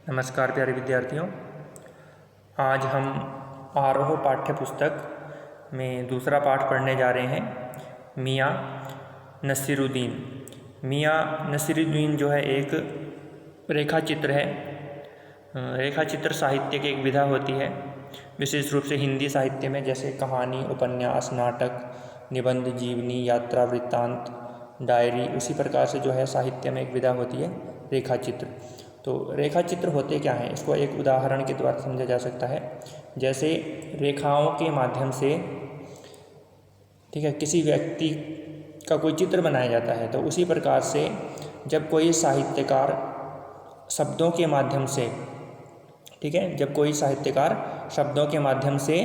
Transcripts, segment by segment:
नमस्कार प्यारे विद्यार्थियों। आज हम आरोह पाठ्य पुस्तक में दूसरा पाठ पढ़ने जा रहे हैं। मियाँ नसीरुद्दीन। मियाँ नसीरुद्दीन जो है एक रेखा चित्र है। रेखा चित्र साहित्य की एक विधा होती है, विशेष रूप से हिंदी साहित्य में, जैसे कहानी, उपन्यास, नाटक, निबंध, जीवनी, यात्रा, वृत्तांत, डायरी। उसी प्रकार से जो है साहित्य में एक विधा होती है रेखा चित्र। तो रेखा चित्र होते क्या हैं, इसको एक उदाहरण के द्वारा समझा जा सकता है। जैसे रेखाओं के माध्यम से, ठीक है, किसी व्यक्ति का कोई चित्र बनाया जाता है, तो उसी प्रकार से जब कोई साहित्यकार शब्दों के माध्यम से, ठीक है, जब कोई साहित्यकार शब्दों के माध्यम से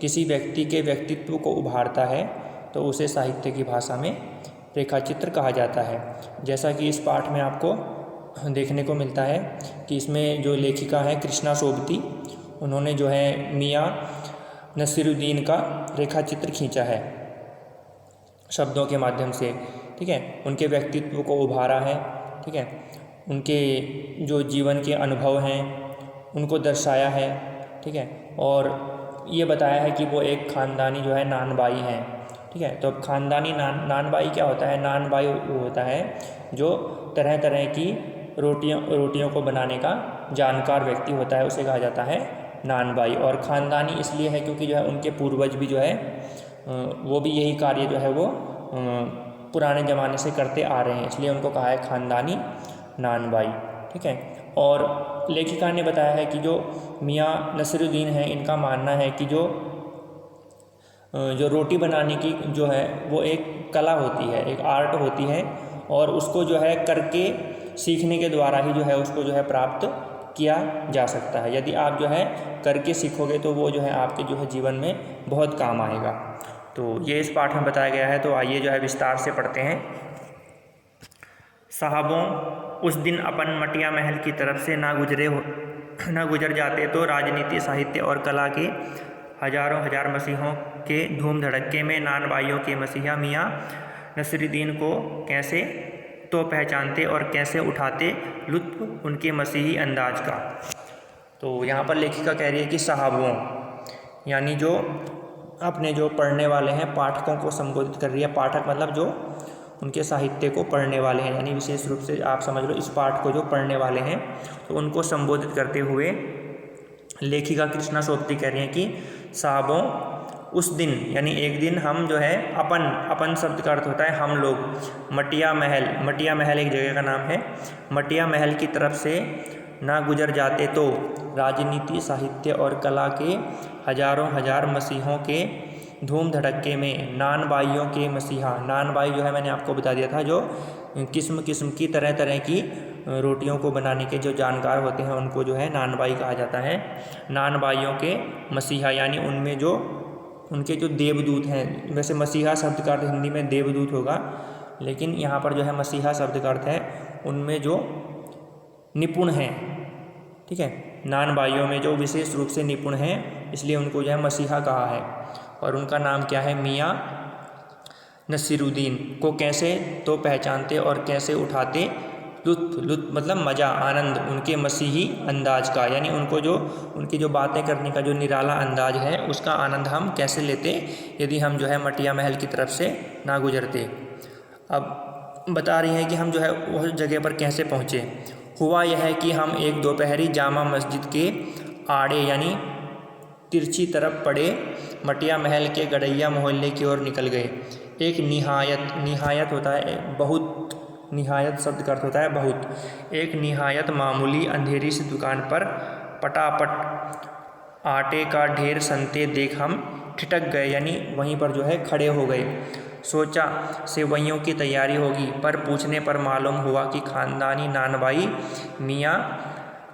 किसी व्यक्ति के व्यक्तित्व को उभारता है, तो उसे साहित्य की भाषा में रेखा चित्र कहा जाता है। जैसा कि इस पाठ में आपको देखने को मिलता है कि इसमें जो लेखिका है कृष्णा सोबती, उन्होंने जो है मियाँ नसीरुद्दीन का रेखा चित्र खींचा है शब्दों के माध्यम से, ठीक है, उनके व्यक्तित्व को उभारा है, ठीक है, उनके जो जीवन के अनुभव हैं उनको दर्शाया है, ठीक है, और ये बताया है कि वो एक ख़ानदानी जो है नानबाई हैं, ठीक है। तो अब ख़ानदानी नानबाई क्या होता है? नानबाई वो होता है जो तरह तरह की रोटियों को बनाने का जानकार व्यक्ति होता है, उसे कहा जाता है नानबाई। और ख़ानदानी इसलिए है क्योंकि जो है उनके पूर्वज भी जो है वो भी यही कार्य जो है वो पुराने ज़माने से करते आ रहे हैं, इसलिए उनको कहा है ख़ानदानी नानबाई, ठीक है। और लेखिका ने बताया है कि जो मियाँ नसीरुद्दीन हैं, इनका मानना है कि जो रोटी बनाने की जो है वो एक कला होती है, एक आर्ट होती है, और उसको जो है करके सीखने के द्वारा ही जो है उसको जो है प्राप्त किया जा सकता है। यदि आप जो है करके सीखोगे तो वो जो है आपके जो है जीवन में बहुत काम आएगा। तो ये इस पाठ में बताया गया है। तो आइए जो है विस्तार से पढ़ते हैं। साहबों, उस दिन अपन मटिया महल की तरफ से ना गुजर जाते तो राजनीति, साहित्य और कला के हजारों हजार मसीहों के धूम धड़क्के में नानबाइयों के मसीहा मियाँ नसीरुद्दीन को कैसे तो पहचानते और कैसे उठाते लुत्फ़ उनके मसीही अंदाज का। तो यहाँ पर लेखिका कह रही है कि साहबों यानी जो अपने जो पढ़ने वाले हैं, पाठकों को संबोधित कर रही है। पाठक मतलब जो उनके साहित्य को पढ़ने वाले हैं, यानी विशेष रूप से आप समझ लो इस पाठ को जो पढ़ने वाले हैं, तो उनको संबोधित करते हुए लेखिका कृष्णा सोबती कह रही हैं कि साहबों, उस दिन यानी एक दिन हम जो है अपन शब्द का अर्थ होता है हम लोग, मटिया महल एक जगह का नाम है, मटिया महल की तरफ से ना गुजर जाते तो राजनीति, साहित्य और कला के हजारों हजार मसीहों के धूम धड़क्के में नानबाइयों के मसीहा। नानबाई जो है मैंने आपको बता दिया था, जो किस्म किस्म की तरह तरह की रोटियों को बनाने के जो जानकार होते हैं उनको जो है नानबाई कहा जाता है। नानबाइयों के मसीहा यानी उनमें जो उनके जो देवदूत हैं, वैसे मसीहा शब्द का अर्थ हिंदी में देवदूत होगा, लेकिन यहाँ पर जो है मसीहा शब्द का अर्थ है उनमें जो निपुण हैं, ठीक है, नानबाइयों में जो विशेष रूप से निपुण हैं, इसलिए उनको जो है मसीहा कहा है। और उनका नाम क्या है? मियाँ नसीरुद्दीन को कैसे तो पहचानते और कैसे उठाते लुत्फ़ मतलब मज़ा, आनंद उनके मसीही अंदाज का, यानी उनको जो उनकी जो बातें करने का जो निराला अंदाज है उसका आनंद हम कैसे लेते यदि हम जो है मटिया महल की तरफ से ना गुजरते। अब बता रही हैं कि हम जो है उस जगह पर कैसे पहुँचे। हुआ यह है कि हम एक दोपहरी जामा मस्जिद के आड़े यानी तिरछी तरफ पड़े मटिया महल के गड़ैया मोहल्ले की ओर निकल गए। एक निहायत होता है बहुत, निहायत शब्द का अर्थ होता है बहुत। एक निहायत मामूली अंधेरी सी दुकान पर पटापट आटे का ढेर सनते देख हम ठिठक गए, यानी वहीं पर जो है खड़े हो गए। सोचा सेवइयों की तैयारी होगी, पर पूछने पर मालूम हुआ कि ख़ानदानी नानबाई मियाँ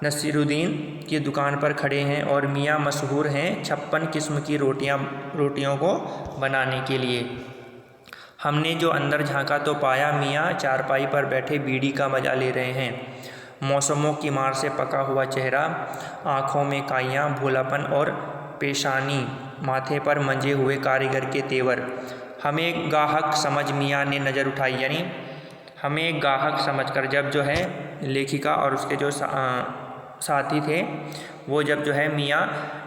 नसीरुद्दीन की दुकान पर खड़े हैं और मियाँ मशहूर हैं 56 किस्म की रोटियों को बनाने के लिए। हमने जो अंदर झांका तो पाया मियाँ चारपाई पर बैठे बीड़ी का मजा ले रहे हैं। मौसमों की मार से पका हुआ चेहरा, आँखों में काइयाँ, भोलापन और पेशानी, माथे पर मंजे हुए कारीगर के तेवर। हमें गाहक समझ मियाँ ने नज़र उठाई, यानी हमें गाहक समझकर जब जो है लेखिका और उसके जो साथी थे वो जब जो है मियाँ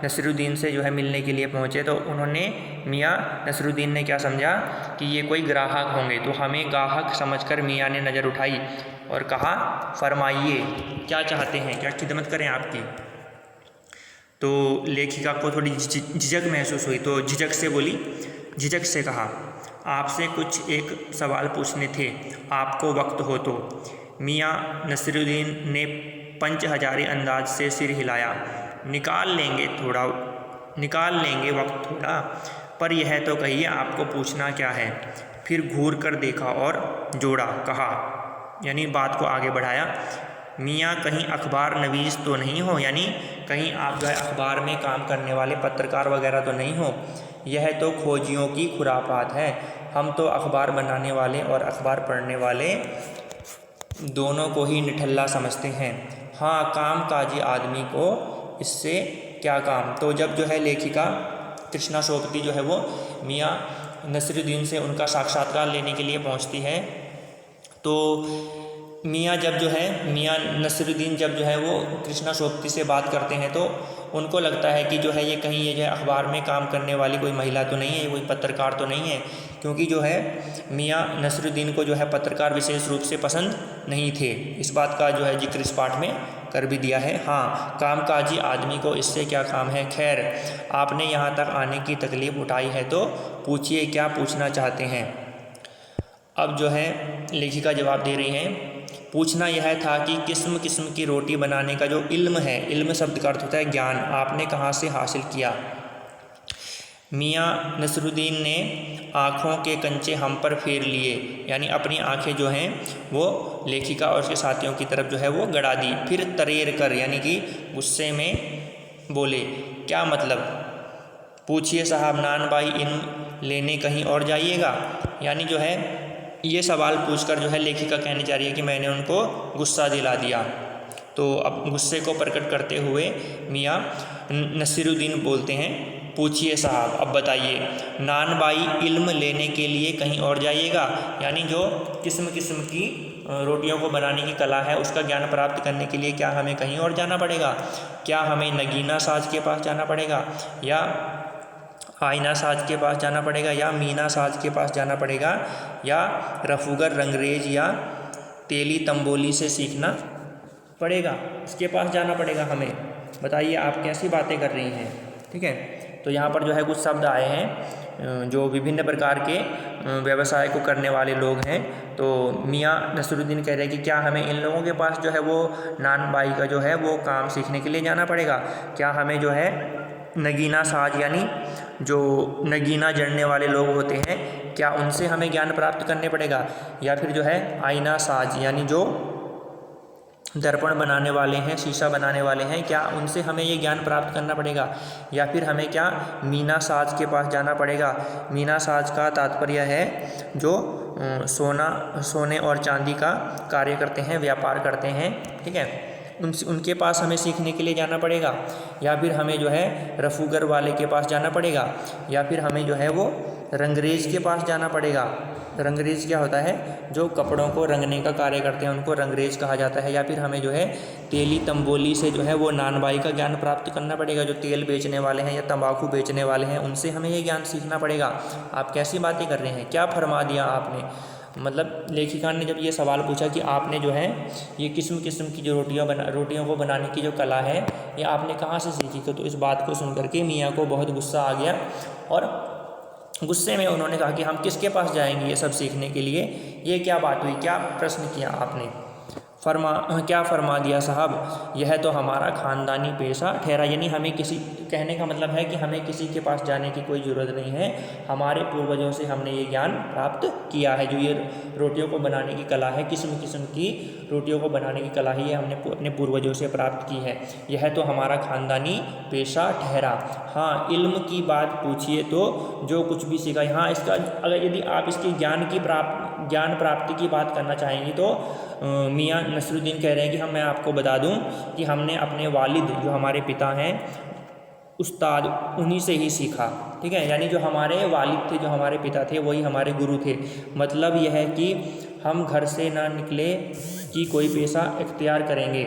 नसीरुद्दीन से जो है मिलने के लिए पहुँचे तो उन्होंने मियाँ नसीरुद्दीन ने क्या समझा कि ये कोई ग्राहक होंगे, तो हमें ग्राहक समझकर मियाँ ने नज़र उठाई और कहा फरमाइए क्या चाहते हैं, क्या खिदमत करें आपकी। तो लेखिका को थोड़ी झिझक महसूस हुई तो झिझक से कहा आपसे कुछ एक सवाल पूछने थे, आपको वक्त हो तो। मियाँ नसीरुद्दीन ने पंचहजारी अंदाज से सिर हिलाया। निकाल लेंगे वक्त थोड़ा, पर यह तो कहिए आपको पूछना क्या है। फिर घूर कर देखा और जोड़ा कहा, यानी बात को आगे बढ़ाया, मियाँ कहीं अखबार नवीस तो नहीं हो, यानी कहीं आप जो है अखबार में काम करने वाले पत्रकार वगैरह तो नहीं हो। यह तो खोजियों की खुरापात है, हम तो अखबार बनाने वाले और अखबार पढ़ने वाले दोनों को ही निठल्ला समझते हैं। हाँ, काम काजी आदमी को इससे क्या काम। तो जब जो है लेखिका कृष्णा सोपती जो है वो मियाँ नसीरुद्दीन से उनका साक्षात्कार लेने के लिए पहुंचती है, तो मियाँ नसीरुद्दीन जब जो है वो कृष्णा सोपती से बात करते हैं तो उनको लगता है कि जो है ये कहीं ये जो है अखबार में काम करने वाली कोई महिला तो नहीं है, ये कोई पत्रकार तो नहीं है, क्योंकि जो है मियाँ नसीरुद्दीन को जो है पत्रकार विशेष रूप से पसंद नहीं थे। इस बात का जो है जिक्र इस पाठ में कर भी दिया है। हाँ, कामकाजी आदमी को इससे क्या काम है। खैर, आपने यहाँ तक आने की तकलीफ़ उठाई है तो पूछिए क्या पूछना चाहते हैं। अब जो है लेखिका जवाब दे रही हैं, पूछना यह था कि किस्म किस्म की रोटी बनाने का जो इल्म है, इल्म शब्द का अर्थ होता है ज्ञान, आपने कहाँ से हासिल किया। मियाँ नसीरुद्दीन ने आँखों के कंचे हम पर फेर लिए, यानी अपनी आँखें जो हैं वो लेखिका और उसके साथियों की तरफ जो है वो गड़ा दी। फिर तरेर कर, यानी कि गुस्से में बोले, क्या मतलब। पूछिए साहब, नान भाई इल्म लेने कहीं और जाइएगा। यानी जो है ये सवाल पूछकर जो है लेखिका कहने जा रही है कि मैंने उनको गुस्सा दिला दिया। तो अब गुस्से को प्रकट करते हुए मियाँ नसीरुद्दीन बोलते हैं, पूछिए साहब, अब बताइए, नान भाई इल्म लेने के लिए कहीं और जाइएगा, यानी जो किस्म किस्म की रोटियों को बनाने की कला है उसका ज्ञान प्राप्त करने के लिए क्या हमें कहीं और जाना पड़ेगा। क्या हमें नगीना साज के पास जाना पड़ेगा, या आईना साज के पास जाना पड़ेगा, या मीना साज के पास जाना पड़ेगा, या रफूगर रंगरेज या तेली तंबोली से सीखना पड़ेगा, इसके पास जाना पड़ेगा हमें। बताइए आप कैसी बातें कर रही हैं। ठीक है, तो यहाँ पर जो है कुछ शब्द आए हैं जो विभिन्न प्रकार के व्यवसाय को करने वाले लोग हैं। तो मियाँ नसीरुद्दीन कह रहे हैं कि क्या हमें इन लोगों के पास जो है वो नान बाई का जो है वो काम सीखने के लिए जाना पड़ेगा। क्या हमें जो है नगीना साज, यानी जो नगीना जड़ने वाले लोग होते हैं, क्या उनसे हमें ज्ञान प्राप्त करने पड़ेगा। या फिर जो है आईना साज, यानी जो दर्पण बनाने वाले हैं, शीशा बनाने वाले हैं, क्या उनसे हमें ये ज्ञान प्राप्त करना पड़ेगा। या फिर हमें क्या मीना साज के पास जाना पड़ेगा। मीना साज का तात्पर्य है जो सोने और चांदी का कार्य करते हैं, व्यापार करते हैं। ठीक है, उनके पास हमें सीखने के लिए जाना पड़ेगा। या फिर हमें जो है रफूगर वाले के पास जाना पड़ेगा, या फिर हमें जो है वो रंगरेज के पास जाना पड़ेगा। रंगरेज क्या होता है, जो कपड़ों को रंगने का कार्य करते हैं उनको रंगरेज कहा जाता है। या फिर हमें जो है तेली तंबोली से जो है वो नानबाई का ज्ञान प्राप्त करना पड़ेगा, जो तेल बेचने वाले हैं या तंबाकू बेचने वाले हैं उनसे हमें ये ज्ञान सीखना पड़ेगा। आप कैसी बातें कर रहे हैं, क्या फरमा दिया आपने। मतलब लेखिका ने जब ये सवाल पूछा कि आपने जो है ये किस्म किस्म की जो रोटियों को बनाने की जो कला है ये आपने कहाँ से सीखी, तो इस बात को सुन करके मियाँ को बहुत गुस्सा आ गया और गुस्से में उन्होंने कहा कि हम किसके पास जाएंगे ये सब सीखने के लिए, ये क्या बात हुई, क्या प्रश्न किया आपने। क्या फरमा दिया साहब, यह तो हमारा ख़ानदानी पेशा ठहरा। यानी हमें किसी, कहने का मतलब है कि हमें किसी के पास जाने की कोई ज़रूरत नहीं है, हमारे पूर्वजों से हमने ये ज्ञान प्राप्त किया है। जो ये रोटियों को बनाने की कला है, किस्म किस्म की रोटियों को बनाने की कला है, ये हमने अपने पूर्वजों से प्राप्त की है। यह तो हमारा ख़ानदानी पेशा ठहरा। हाँ, इल्म की बात पूछिए तो जो कुछ भी सीखा। हाँ, इसका अगर यदि आप इसकी ज्ञान प्राप्ति की बात करना चाहेंगी तो मियाँ नसीरुद्दीन कह रहे हैं कि मैं आपको बता दूं कि हमने अपने वालिद जो हमारे पिता हैं उस्ताद, उन्हीं से ही सीखा। ठीक है, यानी जो हमारे वालिद थे, जो हमारे पिता थे, वही हमारे गुरु थे। मतलब यह है कि हम घर से ना निकले कि कोई पेशा इख्तियार करेंगे।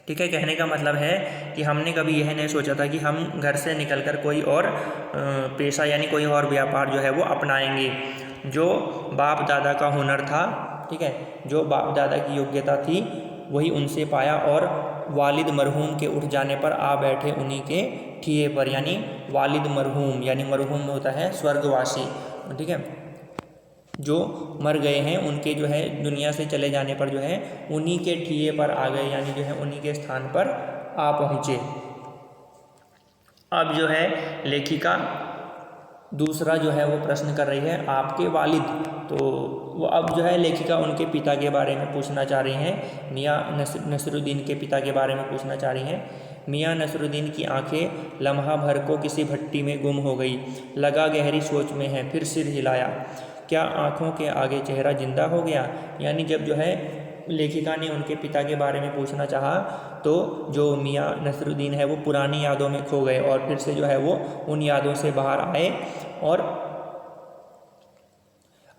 ठीक है। कहने का मतलब है कि हमने कभी यह नहीं सोचा था कि हम घर से निकलकर कोई और पेशा यानी कोई और व्यापार जो है वो अपनाएंगे। जो बाप दादा का हुनर था, ठीक है, जो बाप दादा की योग्यता थी वही उनसे पाया और वालिद मरहूम के उठ जाने पर आ बैठे उन्हीं के ठिये पर, यानी वालिद मरहूम यानी मरहूम होता है स्वर्गवासी, ठीक है, जो मर गए हैं उनके जो है दुनिया से चले जाने पर जो है उन्हीं के ठिये पर आ गए, यानी जो है उन्हीं के स्थान पर आ पहुँचे। अब जो है लेखिका दूसरा जो है वो प्रश्न कर रही है आपके वालिद, तो वो अब जो है लेखिका उनके पिता के बारे में पूछना चाह रही हैं, मियाँ नसरुद्दीन के पिता के बारे में पूछना चाह रही हैं। मियाँ नसरुद्दीन की आंखें लम्हा भर को किसी भट्टी में गुम हो गई, लगा गहरी सोच में है, फिर सिर हिलाया। क्या आँखों के आगे चेहरा जिंदा हो गया? यानी जब जो है लेखिका ने उनके पिता के बारे में पूछना चाहा तो जो मियाँ नसरुद्दीन है वो पुरानी यादों में खो गए और फिर से जो है वो उन यादों से बाहर आए और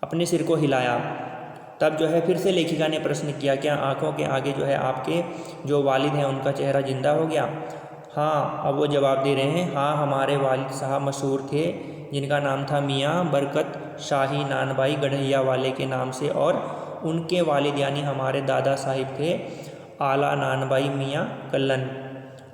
अपने सिर को हिलाया। तब जो है फिर से लेखिका ने प्रश्न किया, क्या आँखों के आगे जो है आपके जो वालिद हैं उनका चेहरा जिंदा हो गया? हाँ, अब वो जवाब दे रहे हैं, हाँ हमारे वालिद साहब मशहूर थे जिनका नाम था मियाँ बरकत शाही नानबाई गढ़ैया वाले के नाम से, और उनके वालिद यानी हमारे दादा साहिब थे आला नानबाई मियाँ कल्लन।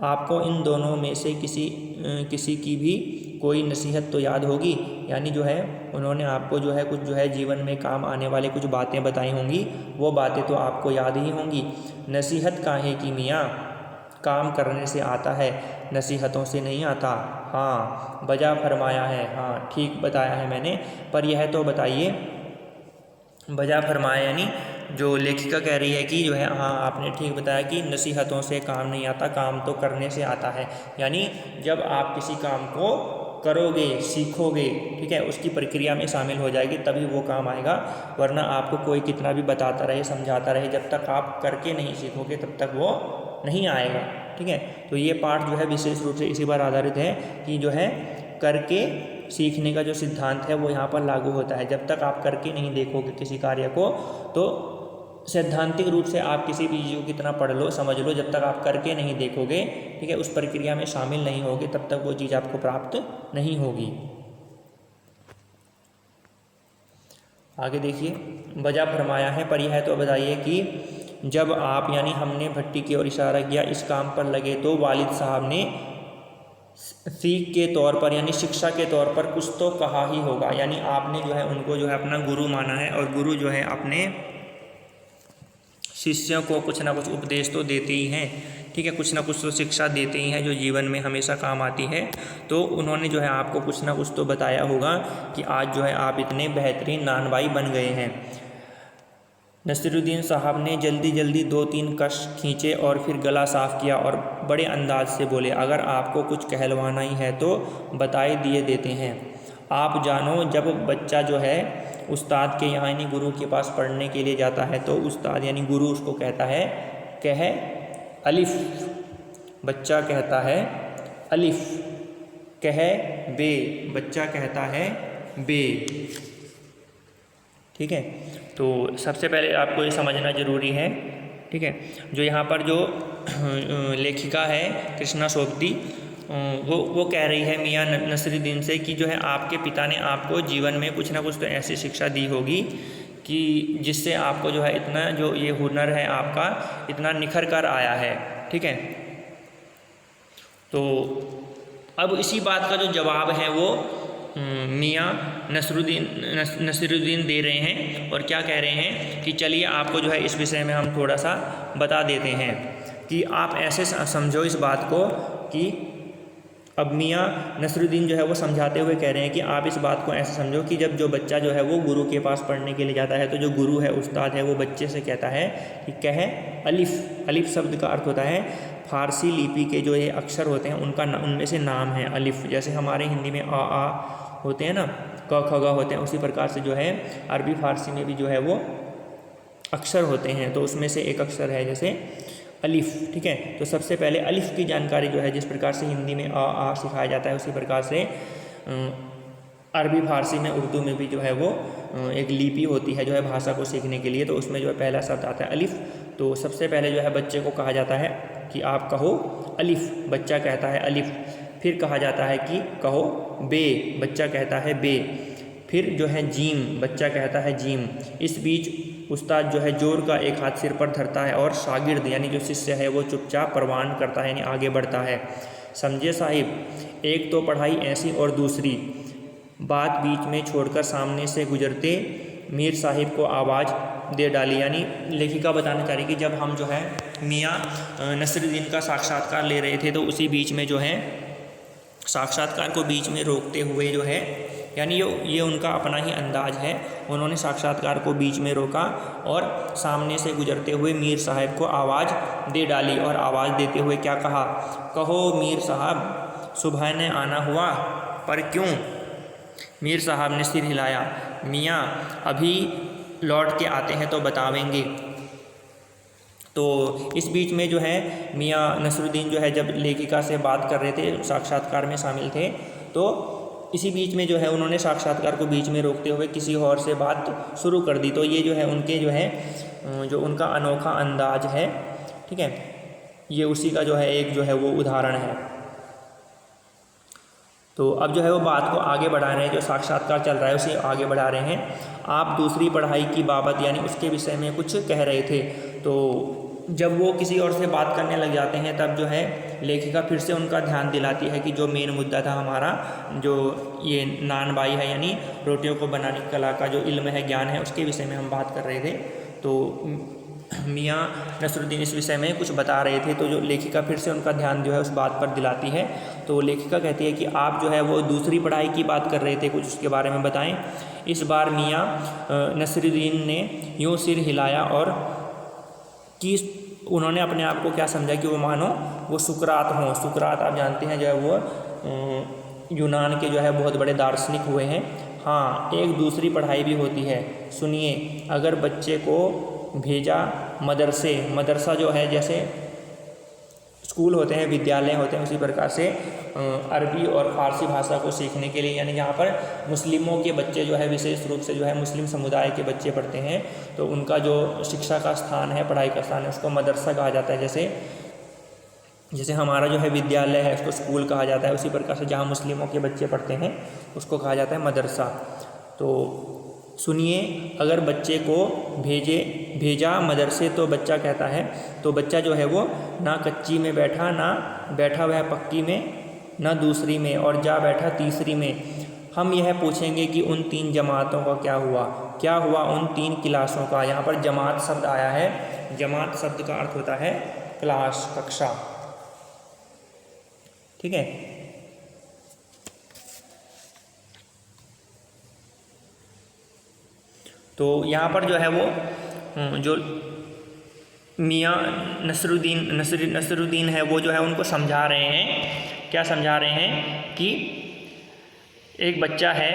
आपको इन दोनों में से किसी की भी कोई नसीहत तो याद होगी, यानी जो है उन्होंने आपको जो है कुछ जो है जीवन में काम आने वाले कुछ बातें बताई होंगी, वो बातें तो आपको याद ही होंगी। नसीहत काहे की मियाँ, काम करने से आता है, नसीहतों से नहीं आता। हाँ, बजा फरमाया है, हाँ ठीक बताया है मैंने, पर यह तो बताइए, बजा फरमाया यानी जो लेखिका कह रही है कि जो है हाँ आपने ठीक बताया कि नसीहतों से काम नहीं आता, काम तो करने से आता है। यानी जब आप किसी काम को करोगे, सीखोगे, ठीक है, उसकी प्रक्रिया में शामिल हो जाएगी तभी वो काम आएगा, वरना आपको कोई कितना भी बताता रहे, समझाता रहे, जब तक आप करके नहीं सीखोगे तब तक वो नहीं आएगा, ठीक है। तो ये पाठ जो है विशेष रूप से इसी पर आधारित है कि जो है करके सीखने का जो सिद्धांत है वो यहाँ पर लागू होता है। जब तक आप करके नहीं देखोगे किसी कार्य को तो सैद्धांतिक रूप से आप किसी भी चीज़ को कितना पढ़ लो, समझ लो, जब तक आप करके नहीं देखोगे, ठीक है, उस प्रक्रिया में शामिल नहीं होगे, तब तक वो चीज़ आपको प्राप्त नहीं होगी। आगे देखिए, बजा फरमाया है, पर यह तो बताइए कि जब आप यानी हमने भट्टी की ओर इशारा किया इस काम पर लगे तो वालिद साहब ने सीख के तौर पर यानी शिक्षा के तौर पर कुछ तो कहा ही होगा, यानी आपने जो है उनको जो है अपना गुरु माना है और गुरु जो है अपने शिष्यों को कुछ ना कुछ उपदेश तो देते ही हैं, ठीक है, कुछ ना कुछ तो शिक्षा देते ही हैं जो जीवन में हमेशा काम आती है। तो उन्होंने जो है आपको कुछ ना कुछ तो बताया होगा कि आज जो है आप इतने बेहतरीन नानबाई बन गए हैं। नसीरुद्दीन साहब ने जल्दी जल्दी 2-3 कश खींचे और फिर गला साफ़ किया और बड़े अंदाज से बोले, अगर आपको कुछ कहलवाना ही है तो बताए दिए देते हैं। आप जानो, जब बच्चा जो है उस्ताद के यहाँ यानी गुरु के पास पढ़ने के लिए जाता है तो उस्ताद यानी गुरु उसको कहता है कह अलिफ, बच्चा कहता है अलिफ, कह बे, बच्चा कहता है बे, ठीक है। तो सबसे पहले आपको ये समझना ज़रूरी है, ठीक है, जो यहाँ पर जो लेखिका है कृष्णा सोबती वो कह रही है मियाँ नसरुद्दीन से कि जो है आपके पिता ने आपको जीवन में कुछ ना कुछ तो ऐसी शिक्षा दी होगी कि जिससे आपको जो है इतना जो ये हुनर है आपका इतना निखर कर आया है, ठीक है। तो अब इसी बात का जो जवाब है वो मियाँ नसरुद्दीन दे रहे हैं और क्या कह रहे हैं कि चलिए आपको जो है इस विषय में हम थोड़ा सा बता देते हैं कि आप ऐसे समझो इस बात को कि अब मियाँ नसरुद्दीन जो है वो समझाते हुए कह रहे हैं कि आप इस बात को ऐसे समझो कि जब जो बच्चा जो है वो गुरु के पास पढ़ने के लिए जाता है तो जो गुरु है उस्ताद है वो बच्चे से कहता है कि कह अलिफ। अलिफ शब्द का अर्थ होता है फारसी लिपि के जो ये अक्षर होते हैं उनका उनमें से नाम है अलिफ। जैसे हमारे हिंदी में आ होते हैं ना, क ख ग होते हैं, उसी प्रकार से जो है अरबी फारसी में भी जो है वो अक्षर होते हैं, तो उसमें से एक अक्षर है जैसे अलिफ, ठीक है। तो सबसे पहले अलिफ की जानकारी जो है जिस प्रकार से हिंदी में आ सिखाया जाता है उसी प्रकार से अरबी फारसी में उर्दू में भी जो है वो एक लिपि होती है जो है भाषा को सीखने के लिए, तो उसमें जो है पहला शब्द आता है अलिफ। तो सबसे पहले जो है बच्चे को कहा जाता है कि आप कहो अलिफ, बच्चा कहता है अलिफ। फिर कहा जाता है कि कहो बे, बच्चा कहता है बे। फिर जो है जीम, बच्चा कहता है जीम। इस बीच उस्ताद जो है जोर का एक हाथ सिर पर धरता है और शागिर्द यानी जो शिष्य है वो चुपचाप परवान करता है यानी आगे बढ़ता है। समझे साहिब, एक तो पढ़ाई ऐसी और दूसरी। बात बीच में छोड़कर सामने से गुजरते मीर साहिब को आवाज़ दे डाली। यानी लेखिका बताना चाह रही कि जब हम जो है मियाँ नसरुद्दीन का साक्षात्कार ले रहे थे तो उसी बीच में जो है साक्षात्कार को बीच में रोकते हुए जो है, यानी ये उनका अपना ही अंदाज है, उन्होंने साक्षात्कार को बीच में रोका और सामने से गुजरते हुए मीर साहब को आवाज़ दे डाली। और आवाज़ देते हुए क्या कहा, कहो मीर साहब सुबह ने आना हुआ, पर क्यों? मीर साहब ने सिर हिलाया। मियाँ अभी लौट के आते हैं तो बतावेंगे। तो इस बीच में जो है मियाँ नसरुद्दीन जो है जब लेखिका से बात कर रहे थे, साक्षात्कार में शामिल थे, तो इसी बीच में जो है उन्होंने साक्षात्कार को बीच में रोकते हुए किसी और से बात शुरू कर दी। तो ये जो है उनके जो है जो उनका अनोखा अंदाज है, ठीक है, ये उसी का जो है एक जो है वो उदाहरण है। तो अब जो है वो बात को आगे बढ़ा रहे हैं, जो साक्षात्कार चल रहा है उसे आगे बढ़ा रहे हैं। आप दूसरी पढ़ाई की बाबत यानी उसके विषय में कुछ कह रहे थे। तो जब वो किसी और से बात करने लग जाते हैं तब जो है लेखिका फिर से उनका ध्यान दिलाती है कि जो मेन मुद्दा था हमारा, जो ये नान बाई है यानी रोटियों को बनाने की कला का जो इल्म है, ज्ञान है, उसके विषय में हम बात कर रहे थे। तो मियाँ नसरुद्दीन इस विषय में कुछ बता रहे थे, तो जो लेखिका फिर से उनका ध्यान जो है उस बात पर दिलाती है। तो लेखिका कहती है कि आप जो है वो दूसरी पढ़ाई की बात कर रहे थे, कुछ उसके बारे में बताएं। इस बार मियाँ नसरुद्दीन ने यूँ सिर हिलाया और कि उन्होंने अपने आप को क्या समझा कि वो मानो वो सुकरात हों। सुकरात आप जानते हैं जो है वो यूनान के जो है बहुत बड़े दार्शनिक हुए हैं। हाँ, एक दूसरी पढ़ाई भी होती है, सुनिए। अगर बच्चे को भेजा मदरसा जो है जैसे स्कूल होते हैं, विद्यालय होते हैं, उसी प्रकार से अरबी और फ़ारसी भाषा को सीखने के लिए, यानी जहाँ पर मुस्लिमों के बच्चे जो है विशेष रूप से जो है मुस्लिम समुदाय के बच्चे पढ़ते हैं, तो उनका जो शिक्षा का स्थान है, पढ़ाई का स्थान है, उसको मदरसा कहा जाता है। जैसे हमारा जो है विद्यालय है उसको स्कूल कहा जाता है, उसी प्रकार से जहाँ मुस्लिमों के बच्चे पढ़ते हैं उसको कहा जाता है मदरसा। तो सुनिए, अगर बच्चे को भेजा मदरसे तो बच्चा कहता है, तो बच्चा जो है वो ना कच्ची में बैठा, ना बैठा वह पक्की में, ना दूसरी में, और जा बैठा तीसरी में। हम यह पूछेंगे कि उन 3 जमातों का क्या हुआ उन 3 क्लासों का। यहाँ पर जमात शब्द आया है, जमात शब्द का अर्थ होता है क्लास, कक्षा, ठीक है। तो यहाँ पर जो है वो जो मियाँ नसरुद्दीन है वो जो है उनको समझा रहे हैं, क्या समझा रहे हैं कि एक बच्चा है,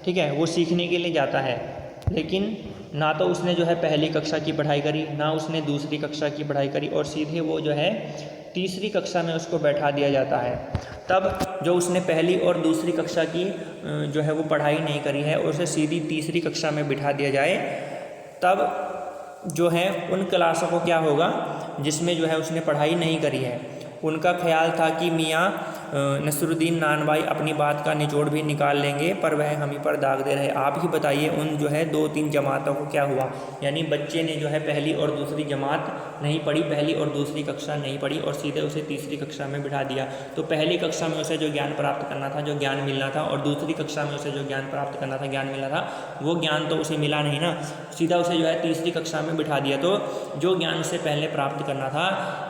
ठीक है, वो सीखने के लिए जाता है, लेकिन ना तो उसने जो है पहली कक्षा की पढ़ाई करी, ना उसने दूसरी कक्षा की पढ़ाई करी, और सीधे वो जो है तीसरी कक्षा में उसको बैठा दिया जाता है। तब जो उसने पहली और दूसरी कक्षा की जो है वो पढ़ाई नहीं करी है, उसे सीधी तीसरी कक्षा में बिठा दिया जाए, तब जो है उन क्लासों को क्या होगा जिसमें जो है उसने पढ़ाई नहीं करी है। उनका ख्याल था कि मियाँ नसरुद्दीन नानबाई अपनी बात का निचोड़ भी निकाल लेंगे, पर वह हम ही पर दाग दे रहे। आप ही बताइए उन जो है 2-3 जमातों को क्या हुआ। यानी बच्चे ने जो है पहली और दूसरी जमात नहीं पढ़ी, पहली और दूसरी कक्षा नहीं पढ़ी, और सीधे उसे तीसरी कक्षा में बिठा दिया। तो पहली कक्षा में उसे जो ज्ञान प्राप्त करना था, जो ज्ञान मिलना था, और दूसरी कक्षा में उसे जो ज्ञान प्राप्त करना था, ज्ञान मिलना था, वो ज्ञान तो उसे मिला नहीं ना, सीधा उसे जो है तीसरी कक्षा में बिठा दिया। तो जो ज्ञान उसे पहले प्राप्त करना था,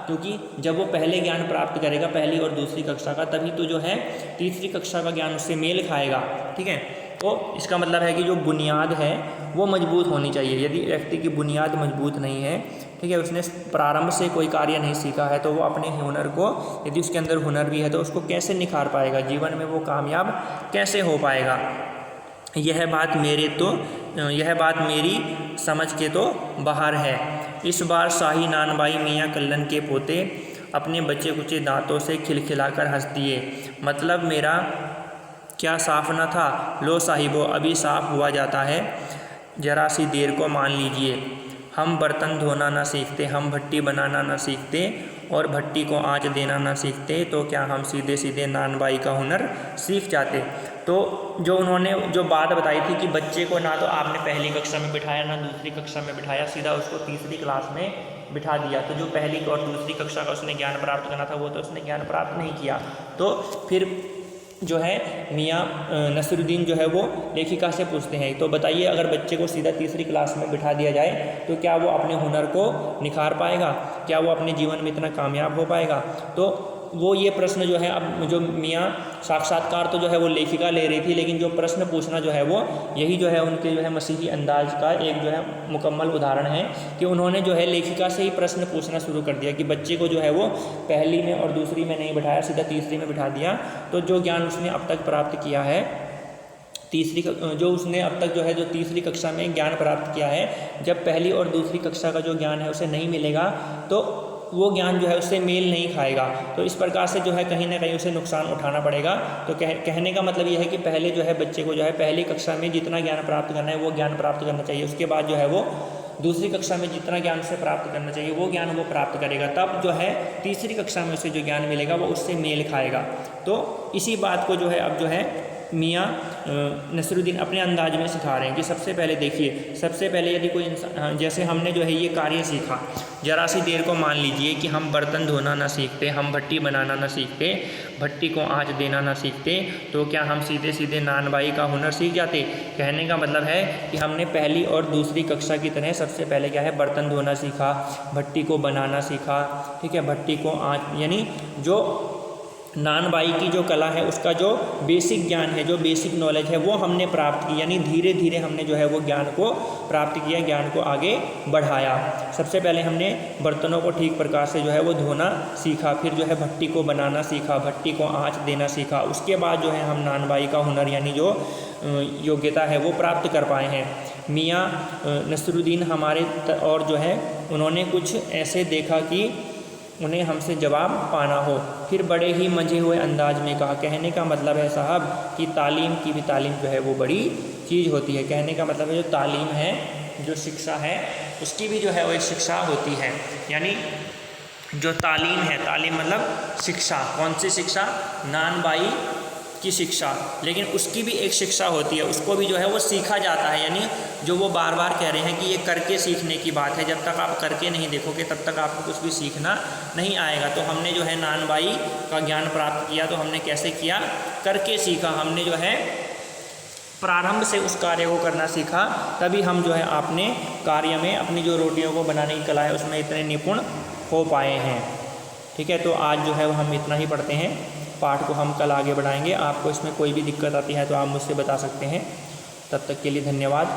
क्योंकि जब वो पहले ज्ञान प्राप्त करेगा पहली और दूसरी कक्षा का, तभी तो जो है तीसरी कक्षा का ज्ञान उससे मेल खाएगा, ठीक है। तो इसका मतलब है कि जो बुनियाद है वो मजबूत होनी चाहिए। यदि व्यक्ति की बुनियाद मजबूत नहीं है, ठीक है, उसने प्रारंभ से कोई कार्य नहीं सीखा है, तो वो अपने हुनर को, यदि उसके अंदर हुनर भी है, तो उसको कैसे निखार पाएगा, जीवन में वो कामयाब कैसे हो पाएगा। यह बात मेरी समझ के तो बाहर है। इस बार शाही नानबाई मियाँ कल्लन के पोते अपने बच्चे कुचे दांतों से खिलखिलाकर हंस दिए। मतलब मेरा क्या साफ न था? लो साहिबो, अभी साफ हुआ जाता है, जरा सी देर को मान लीजिए। हम बर्तन धोना ना सीखते, हम भट्टी बनाना ना सीखते और भट्टी को आँच देना ना सीखते तो क्या हम सीधे सीधे नानबाई का हुनर सीख जाते। तो जो उन्होंने जो बात बताई थी कि बच्चे को ना तो आपने पहली कक्षा में बिठाया ना दूसरी कक्षा में बिठाया, सीधा उसको तीसरी क्लास में बिठा दिया। तो जो पहली और दूसरी कक्षा का उसने ज्ञान प्राप्त करना था वो तो उसने ज्ञान प्राप्त नहीं किया। तो फिर जो है मियाँ नसरुद्दीन जो है वो लेखिका से पूछते हैं, तो बताइए अगर बच्चे को सीधा तीसरी क्लास में बिठा दिया जाए तो क्या वो अपने हुनर को निखार पाएगा, क्या वो अपने जीवन में इतना कामयाब हो पाएगा। तो वो ये प्रश्न जो है, अब जो मियाँ साक्षात्कार तो जो है वो लेखिका ले रही थी, लेकिन जो प्रश्न पूछना जो है वो यही जो है उनके जो है मसीही अंदाज का एक जो है मुकम्मल उदाहरण है कि उन्होंने जो है लेखिका से ही प्रश्न पूछना शुरू कर दिया कि बच्चे को जो है वो पहली में और दूसरी में नहीं बिठाया, सीधा तीसरी में बिठा दिया। तो जो ज्ञान उसने अब तक प्राप्त किया है उसने अब तक जो है जो तीसरी कक्षा में ज्ञान प्राप्त किया है, जब पहली और दूसरी कक्षा का जो ज्ञान है उसे नहीं मिलेगा तो वो ज्ञान जो है उससे मेल नहीं खाएगा। तो इस प्रकार से जो है कहीं ना कहीं उसे नुकसान उठाना पड़ेगा। तो कहने का मतलब यह है कि पहले जो है बच्चे को जो है पहली कक्षा में जितना ज्ञान प्राप्त करना है वो ज्ञान प्राप्त करना चाहिए, उसके बाद जो है वो दूसरी कक्षा में जितना ज्ञान से प्राप्त करना चाहिए वो ज्ञान वो प्राप्त करेगा, तब जो है तीसरी कक्षा में उसे जो ज्ञान मिलेगा वो उससे मेल खाएगा। तो इसी बात को जो है अब जो है मियाँ नसरुद्दीन अपने अंदाज में सिखा रहे हैं कि सबसे पहले देखिए, सबसे पहले यदि कोई इंसान, जैसे हमने जो है ये कार्य सीखा, जरा सी देर को मान लीजिए कि हम बर्तन धोना ना सीखते, हम भट्टी बनाना ना सीखते, भट्टी को आँच देना ना सीखते तो क्या हम सीधे सीधे नानबाई का हुनर सीख जाते। कहने का मतलब है कि हमने पहली और दूसरी कक्षा की तरह सबसे पहले क्या है बर्तन धोना सीखा, भट्टी को बनाना सीखा, ठीक है, भट्टी को आँच, यानी जो नानबाई की जो कला है उसका जो बेसिक ज्ञान है, जो बेसिक नॉलेज है वो हमने प्राप्त की, यानी धीरे धीरे हमने जो है वो ज्ञान को प्राप्त किया, ज्ञान को आगे बढ़ाया। सबसे पहले हमने बर्तनों को ठीक प्रकार से जो है वो धोना सीखा, फिर जो है भट्टी को बनाना सीखा, भट्टी को आँच देना सीखा, उसके बाद जो है हम नानबाई का हुनर यानी जो योग्यता है वो प्राप्त कर पाए हैं। मियाँ नसरुद्दीन हमारे और जो है उन्होंने कुछ ऐसे देखा कि उन्हें हमसे जवाब पाना हो, फिर बड़े ही मंझे हुए अंदाज में कहा। कहने का मतलब है साहब कि तालीम की भी तालीम जो है वो बड़ी चीज़ होती है। कहने का मतलब है जो तालीम है, जो शिक्षा है, उसकी भी जो है वो एक शिक्षा होती है। यानी जो तालीम है, तालीम मतलब शिक्षा, कौन सी शिक्षा, नानबाई की शिक्षा, लेकिन उसकी भी एक शिक्षा होती है, उसको भी जो है वो सीखा जाता है। यानी जो वो बार बार कह रहे हैं कि ये करके सीखने की बात है, जब तक आप करके नहीं देखोगे तब तक आपको कुछ भी सीखना नहीं आएगा। तो हमने जो है नानबाई का ज्ञान प्राप्त किया तो हमने कैसे किया, करके सीखा। हमने जो है प्रारंभ से उस कार्य को करना सीखा, तभी हम जो है अपने कार्य में, अपनी जो रोटियों को बनाने की कला है उसमें इतने निपुण हो पाए हैं। ठीक है, तो आज जो है हम इतना ही पढ़ते हैं, पाठ को हम कल आगे बढ़ाएंगे। आपको इसमें कोई भी दिक्कत आती है तो आप मुझसे बता सकते हैं। तब तक के लिए धन्यवाद।